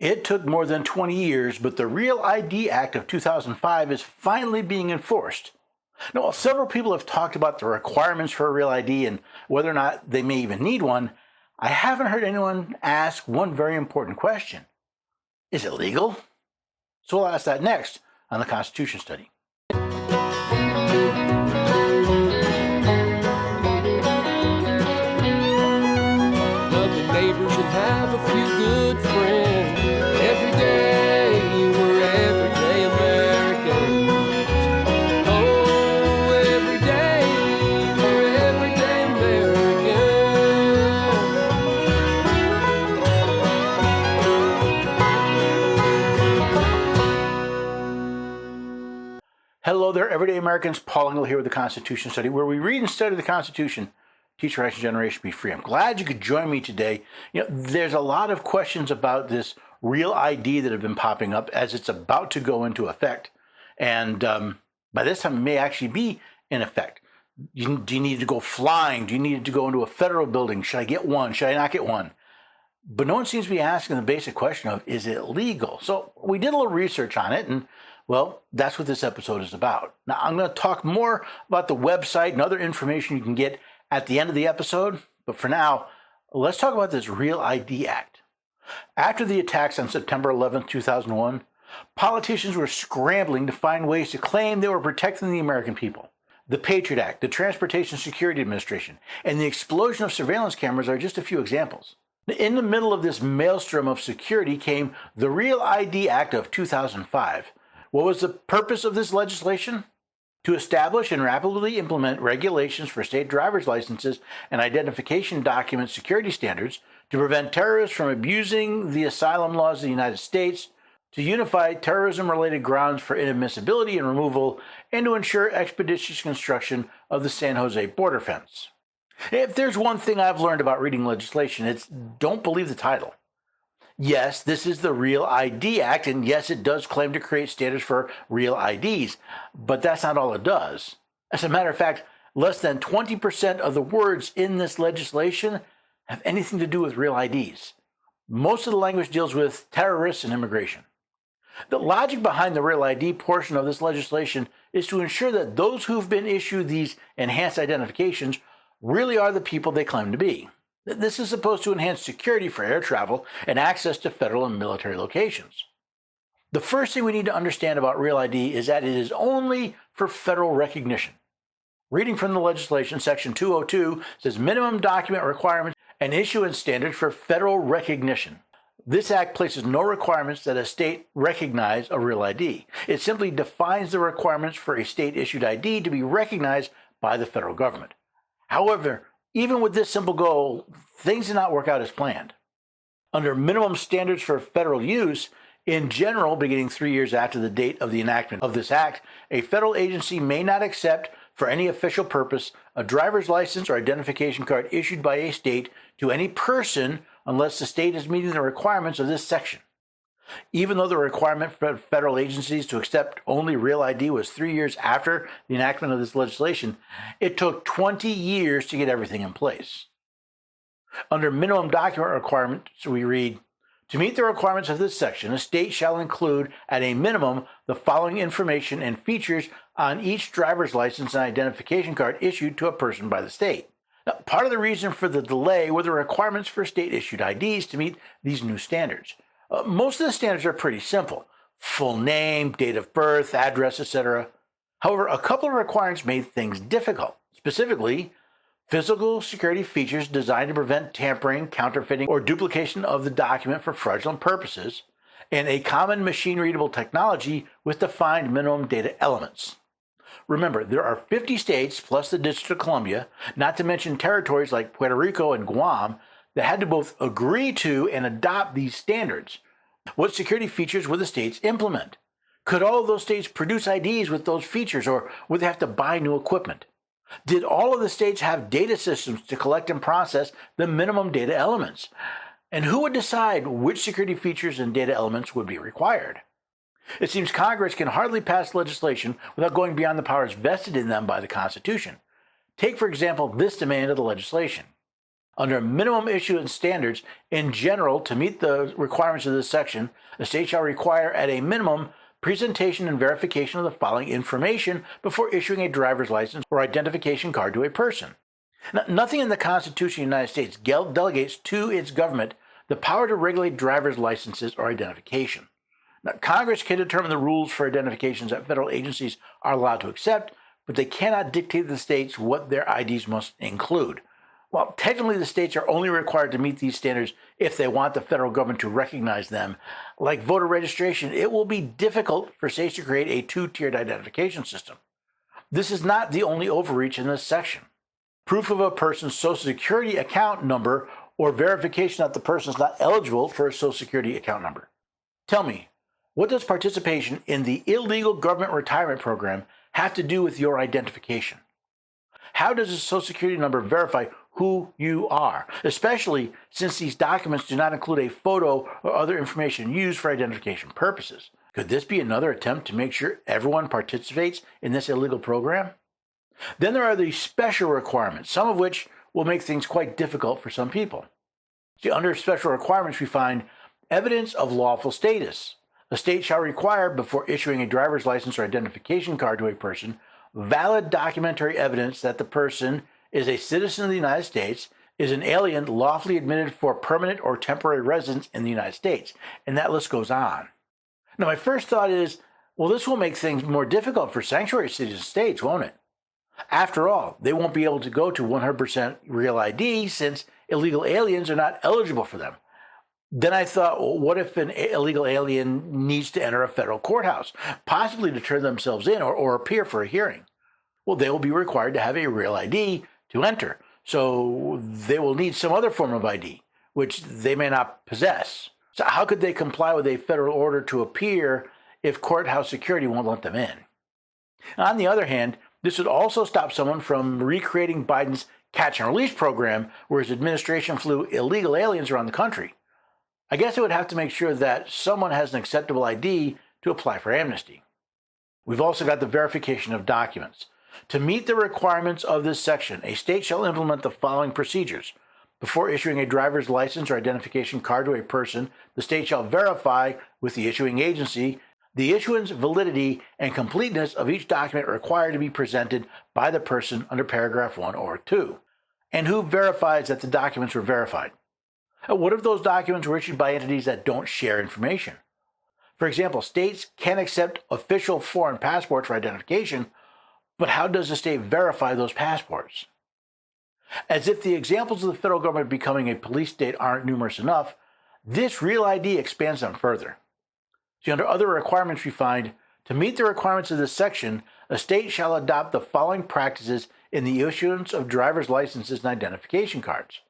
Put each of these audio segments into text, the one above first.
It took more than 20 years, but the Real ID Act of 2005 is finally being enforced. Now, while several people have talked about the requirements for a Real ID and whether or not they may even need one, I haven't heard anyone ask one very important question. Is it legal? So we'll ask that next on the Constitution Study. Love the neighbors and have a few good friends. Every day we're everyday Americans. Oh, every day we're everyday Americans. Hello there, everyday Americans. Paul Engel here with the Constitution Study, where we read and study the Constitution. Teach our next generation be free. I'm glad you could join me today. There's a lot of questions about this Real ID that have been popping up as it's about to go into effect. And by this time, it may actually be in effect. Do you need to go flying? Do you need to go into a federal building? Should I get one? Should I not get one? But no one seems to be asking the basic question of, is it legal? So we did a little research on it, and well, that's what this episode is about. Now, I'm going to talk more about the website and other information you can get at the end of the episode. But for now, let's talk about this Real ID Act. After the attacks on September 11, 2001, politicians were scrambling to find ways to claim they were protecting the American people. The Patriot Act, the Transportation Security Administration, and the explosion of surveillance cameras are just a few examples. In the middle of this maelstrom of security came the Real ID Act of 2005. What was the purpose of this legislation? To establish and rapidly implement regulations for state driver's licenses and identification document security standards to prevent terrorists from abusing the asylum laws of the United States, to unify terrorism-related grounds for inadmissibility and removal, and to ensure expeditious construction of the San Jose border fence. If there's one thing I've learned about reading legislation, it's don't believe the title. Yes, this is the Real ID Act, and yes, it does claim to create standards for real IDs, but that's not all it does. As a matter of fact, less than 20% of the words in this legislation have anything to do with real IDs. Most of the language deals with terrorists and immigration. The logic behind the Real ID portion of this legislation is to ensure that those who've been issued these enhanced identifications really are the people they claim to be. This is supposed to enhance security for air travel and access to federal and military locations. The first thing we need to understand about Real ID is that it is only for federal recognition. Reading from the legislation, Section 202 says minimum document requirements and issuance standards for federal recognition. This act places no requirements that a state recognize a Real ID. It simply defines the requirements for a state-issued ID to be recognized by the federal government. However, even with this simple goal, things did not work out as planned. Under minimum standards for federal use, in general, beginning 3 years after the date of the enactment of this act, a federal agency may not accept, for any official purpose, a driver's license or identification card issued by a state to any person unless the state is meeting the requirements of this section. Even though the requirement for federal agencies to accept only Real ID was 3 years after the enactment of this legislation, it took 20 years to get everything in place. Under minimum document requirements, we read, to meet the requirements of this section, a state shall include, at a minimum, the following information and features on each driver's license and identification card issued to a person by the state. Now, part of the reason for the delay were the requirements for state-issued IDs to meet these new standards. Most of the standards are pretty simple. Full name, date of birth, address, etc. However, a couple of requirements made things difficult. Specifically, physical security features designed to prevent tampering, counterfeiting, or duplication of the document for fraudulent purposes, and a common machine-readable technology with defined minimum data elements. Remember, there are 50 states plus the District of Columbia, not to mention territories like Puerto Rico and Guam, that had to both agree to and adopt these standards. What security features would the states implement? Could all of those states produce IDs with those features, or would they have to buy new equipment? Did all of the states have data systems to collect and process the minimum data elements? And who would decide which security features and data elements would be required? It seems Congress can hardly pass legislation without going beyond the powers vested in them by the Constitution. Take, for example, this demand of the legislation. Under minimum issuance standards, in general, to meet the requirements of this section, a state shall require at a minimum presentation and verification of the following information before issuing a driver's license or identification card to a person. Now, nothing in the Constitution of the United States delegates to its government the power to regulate driver's licenses or identification. Now, Congress can determine the rules for identifications that federal agencies are allowed to accept, but they cannot dictate to the states what their IDs must include. Well, technically, the states are only required to meet these standards if they want the federal government to recognize them. Like voter registration, it will be difficult for states to create a two-tiered identification system. This is not the only overreach in this section. Proof of a person's Social Security account number or verification that the person is not eligible for a Social Security account number. Tell me, what does participation in the illegal government retirement program have to do with your identification? How does a Social Security number verify who you are, especially since these documents do not include a photo or other information used for identification purposes? Could this be another attempt to make sure everyone participates in this illegal program? Then there are these special requirements, some of which will make things quite difficult for some people. See, under special requirements, we find evidence of lawful status. A state shall require, before issuing a driver's license or identification card to a person, valid documentary evidence that the person is a citizen of the United States, is an alien lawfully admitted for permanent or temporary residence in the United States, and that list goes on. Now, my first thought is, well, this will make things more difficult for sanctuary cities and states, won't it? After all, they won't be able to go to 100% real ID since illegal aliens are not eligible for them. Then I thought, well, what if an illegal alien needs to enter a federal courthouse, possibly to turn themselves in or appear for a hearing? Well, they will be required to have a real ID to enter, so they will need some other form of ID, which they may not possess. So how could they comply with a federal order to appear if courthouse security won't let them in? On the other hand, this would also stop someone from recreating Biden's catch and release program, where his administration flew illegal aliens around the country. I guess it would have to make sure that someone has an acceptable ID to apply for amnesty. We've also got the verification of documents. To meet the requirements of this section, a state shall implement the following procedures. Before issuing a driver's license or identification card to a person, the state shall verify with the issuing agency the issuance, validity, and completeness of each document required to be presented by the person under paragraph 1 or 2. And who verifies that the documents were verified? What if those documents were issued by entities that don't share information? For example, states can accept official foreign passports for identification, but how does the state verify those passports? As if the examples of the federal government becoming a police state aren't numerous enough, this Real ID expands them further. See, under other requirements, we find, to meet the requirements of this section, a state shall adopt the following practices in the issuance of driver's licenses and identification cards.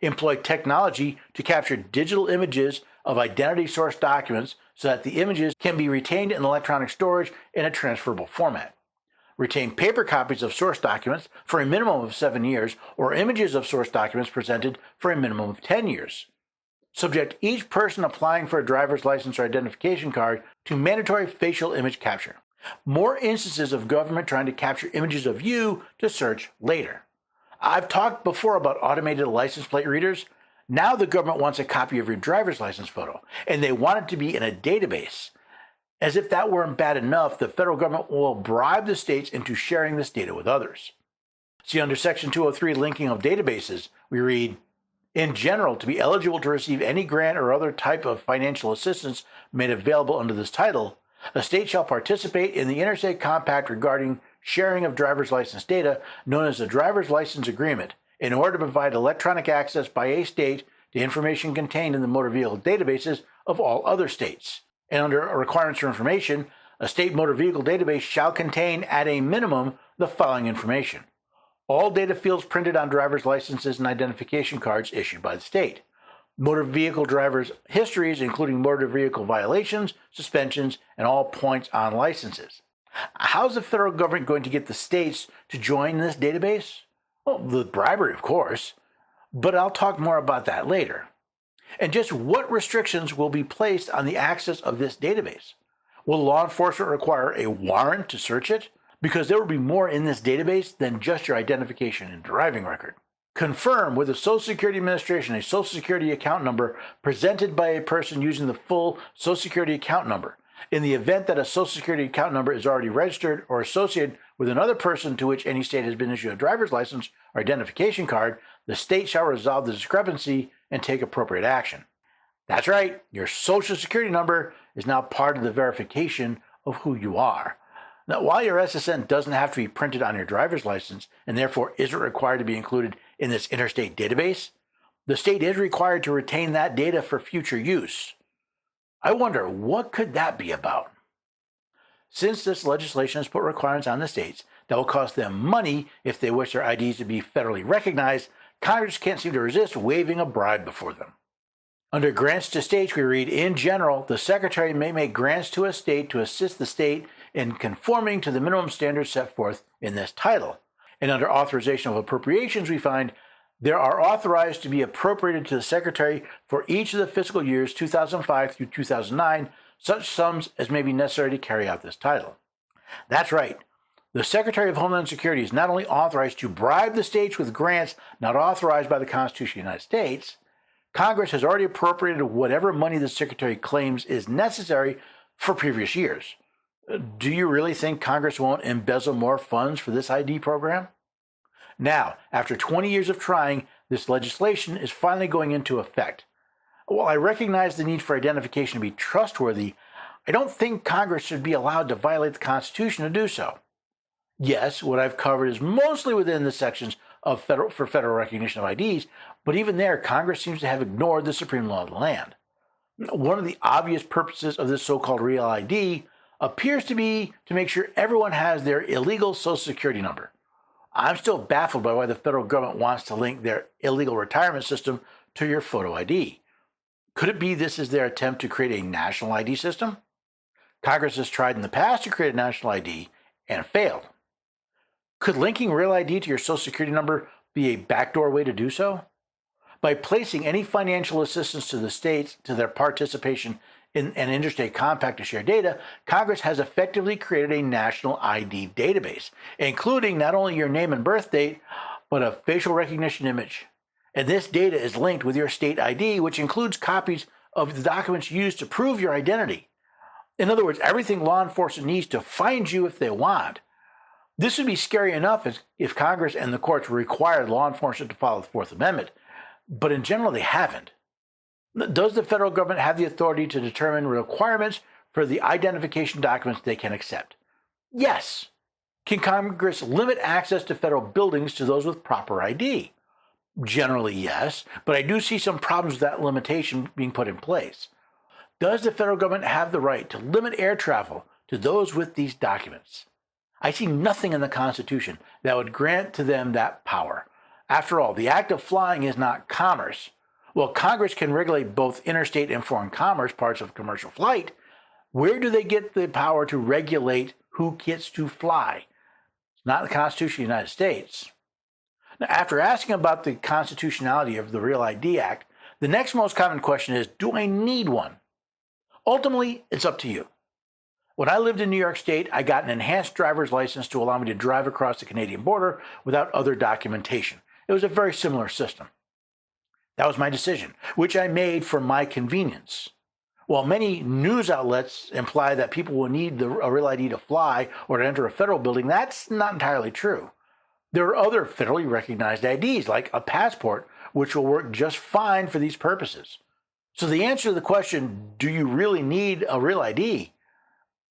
Employ technology to capture digital images of identity source documents so that the images can be retained in electronic storage in a transferable format. Retain paper copies of source documents for a minimum of 7 years, or images of source documents presented for a minimum of 10 years. Subject each person applying for a driver's license or identification card to mandatory facial image capture. More instances of government trying to capture images of you to search later. I've talked before about automated license plate readers. Now the government wants a copy of your driver's license photo, and they want it to be in a database. As if that weren't bad enough, the federal government will bribe the states into sharing this data with others. See, under Section 203, linking of databases, we read, in general, to be eligible to receive any grant or other type of financial assistance made available under this title, a state shall participate in the interstate compact regarding sharing of driver's license data, known as the Driver's License Agreement, in order to provide electronic access by a state to information contained in the motor vehicle databases of all other states. And under requirements for information, a state motor vehicle database shall contain, at a minimum, the following information. All data fields printed on driver's licenses and identification cards issued by the state. Motor vehicle drivers' histories, including motor vehicle violations, suspensions, and all points on licenses. How's the federal government going to get the states to join this database? Well, the bribery, of course, but I'll talk more about that later. And just what restrictions will be placed on the access of this database? Will law enforcement require a warrant to search it? Because there will be more in this database than just your identification and driving record. Confirm with the Social Security Administration a Social Security account number presented by a person using the full Social Security account number. In the event that a Social Security account number is already registered or associated with another person to which any state has been issued a driver's license or identification card, the state shall resolve the discrepancy and take appropriate action. That's right, your Social Security number is now part of the verification of who you are. Now, while your SSN doesn't have to be printed on your driver's license and therefore isn't required to be included in this interstate database, the state is required to retain that data for future use. I wonder, what could that be about? Since this legislation has put requirements on the states that will cost them money if they wish their IDs to be federally recognized, Congress can't seem to resist waiving a bribe before them. Under grants to states, we read, in general, the Secretary may make grants to a state to assist the state in conforming to the minimum standards set forth in this title. And under authorization of appropriations, we find there are authorized to be appropriated to the Secretary for each of the fiscal years 2005 through 2009, such sums as may be necessary to carry out this title. That's right. The Secretary of Homeland Security is not only authorized to bribe the states with grants not authorized by the Constitution of the United States, Congress has already appropriated whatever money the Secretary claims is necessary for previous years. Do you really think Congress won't embezzle more funds for this ID program? Now, after 20 years of trying, this legislation is finally going into effect. While I recognize the need for identification to be trustworthy, I don't think Congress should be allowed to violate the Constitution to do so. Yes, what I've covered is mostly within the sections of federal recognition of IDs, but even there, Congress seems to have ignored the supreme law of the land. One of the obvious purposes of this so-called real ID appears to be to make sure everyone has their illegal Social Security number. I'm still baffled by why the federal government wants to link their illegal retirement system to your photo ID. Could it be this is their attempt to create a national ID system? Congress has tried in the past to create a national ID and failed. Could linking real ID to your Social Security number be a backdoor way to do so? By placing any financial assistance to the states to their participation in an interstate compact to share data, Congress has effectively created a national ID database, including not only your name and birth date, but a facial recognition image. And this data is linked with your state ID, which includes copies of the documents used to prove your identity. In other words, everything law enforcement needs to find you if they want. This would be scary enough if Congress and the courts required law enforcement to follow the Fourth Amendment, but in general they haven't. Does the federal government have the authority to determine requirements for the identification documents they can accept? Yes. Can Congress limit access to federal buildings to those with proper ID? Generally, yes, but I do see some problems with that limitation being put in place. Does the federal government have the right to limit air travel to those with these documents? I see nothing in the Constitution that would grant to them that power. After all, the act of flying is not commerce. Well, Congress can regulate both interstate and foreign commerce parts of commercial flight. Where do they get the power to regulate who gets to fly? It's not the Constitution of the United States. Now, after asking about the constitutionality of the Real ID Act, the next most common question is, do I need one? Ultimately, it's up to you. When I lived in New York State, I got an enhanced driver's license to allow me to drive across the Canadian border without other documentation. It was a very similar system. That was my decision, which I made for my convenience. While many news outlets imply that people will need a real ID to fly or to enter a federal building, that's not entirely true. There are other federally recognized IDs, like a passport, which will work just fine for these purposes. So the answer to the question, do you really need a real ID,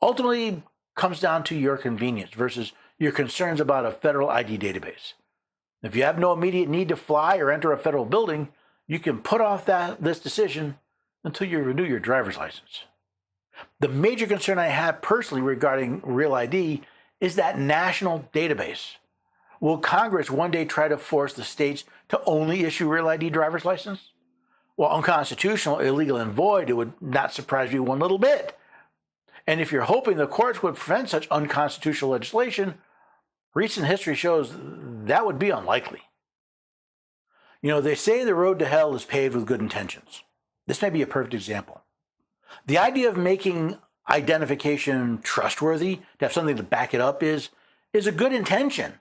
ultimately comes down to your convenience versus your concerns about a federal ID database. If you have no immediate need to fly or enter a federal building, you can put off this decision until you renew your driver's license. The major concern I have personally regarding Real ID is that national database. Will Congress one day try to force the states to only issue Real ID driver's license? Well, unconstitutional, illegal, and void, it would not surprise me one little bit. And if you're hoping the courts would prevent such unconstitutional legislation, recent history shows that would be unlikely. You know, they say the road to hell is paved with good intentions. This may be a perfect example. The idea of making identification trustworthy, to have something to back it up, is a good intention.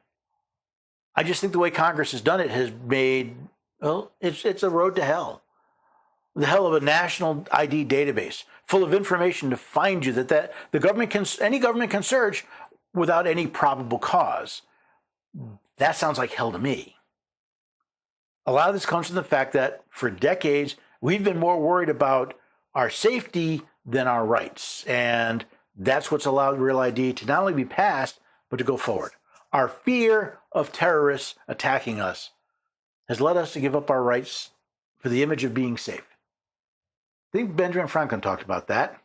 I just think the way Congress has done it has made, well, it's a road to hell. The hell of a national ID database full of information to find you that any government can search without any probable cause. That sounds like hell to me. A lot of this comes from the fact that for decades, we've been more worried about our safety than our rights. And that's what's allowed Real ID to not only be passed, but to go forward. Our fear of terrorists attacking us has led us to give up our rights for the image of being safe. I think Benjamin Franklin talked about that.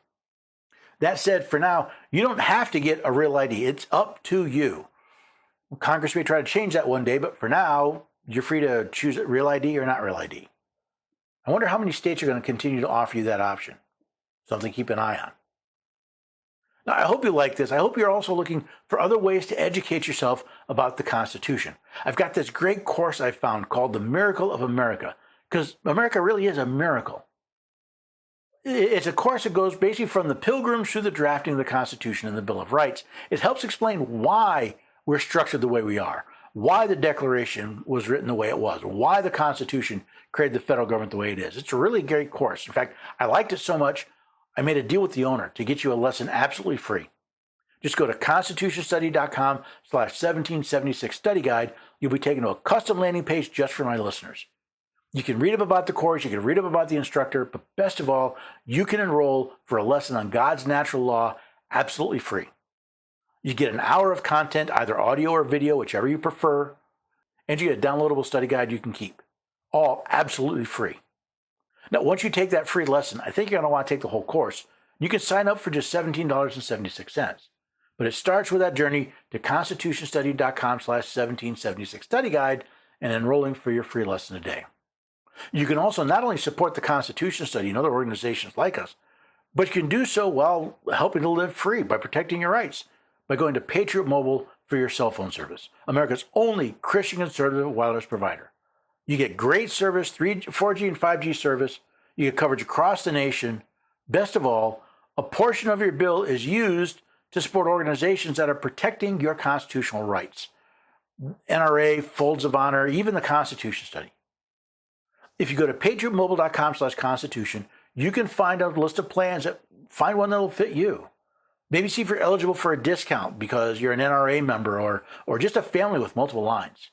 That said, for now, you don't have to get a Real ID. It's up to you. Congress may try to change that one day, but for now, you're free to choose Real ID or not Real ID. I wonder how many states are going to continue to offer you that option. Something to keep an eye on. Now, I hope you like this. I hope you're also looking for other ways to educate yourself about the Constitution. I've got this great course I found called The Miracle of America, because America really is a miracle. It's a course that goes basically from the Pilgrims through the drafting of the Constitution and the Bill of Rights. It helps explain why we're structured the way we are, why the Declaration was written the way it was, why the Constitution created the federal government the way it is. It's a really great course. In fact, I liked it so much, I made a deal with the owner to get you a lesson absolutely free. Just go to constitutionstudy.com/1776 study guide. You'll be taken to a custom landing page just for my listeners. You can read up about the course, you can read up about the instructor, but best of all, you can enroll for a lesson on God's natural law absolutely free. You get an hour of content, either audio or video, whichever you prefer, and you get a downloadable study guide you can keep. All absolutely free. Now, once you take that free lesson, I think you're going to want to take the whole course. You can sign up for just $17.76. But it starts with that journey to constitutionstudy.com/1776 study guide and enrolling for your free lesson a day. You can also not only support the Constitution Study and other organizations like us, but you can do so while helping to live free by protecting your rights by going to Patriot Mobile for your cell phone service, America's only Christian conservative wireless provider. You get great service, 4G and 5G service. You get coverage across the nation. Best of all, a portion of your bill is used to support organizations that are protecting your constitutional rights. NRA, Folds of Honor, even the Constitution Study. If you go to patriotmobile.com/constitution, you can find a list of plans find one that'll fit you. Maybe see if you're eligible for a discount because you're an NRA member or just a family with multiple lines.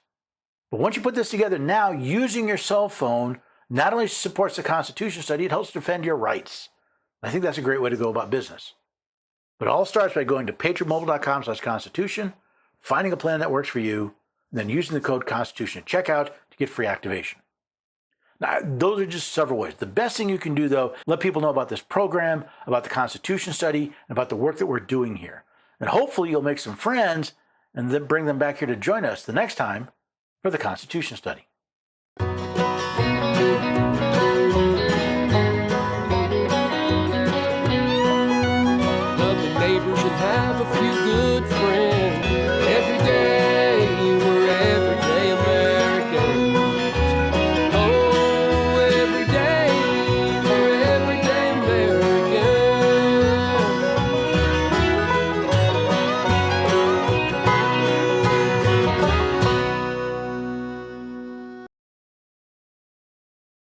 But once you put this together now, using your cell phone not only supports the Constitution Study, it helps defend your rights. I think that's a great way to go about business. But it all starts by going to patriotmobile.com/constitution, finding a plan that works for you, and then using the code Constitution at checkout to get free activation. Now, those are just several ways. The best thing you can do, though, let people know about this program, about the Constitution Study, and about the work that we're doing here. And hopefully you'll make some friends and then bring them back here to join us the next time for the Constitution Study.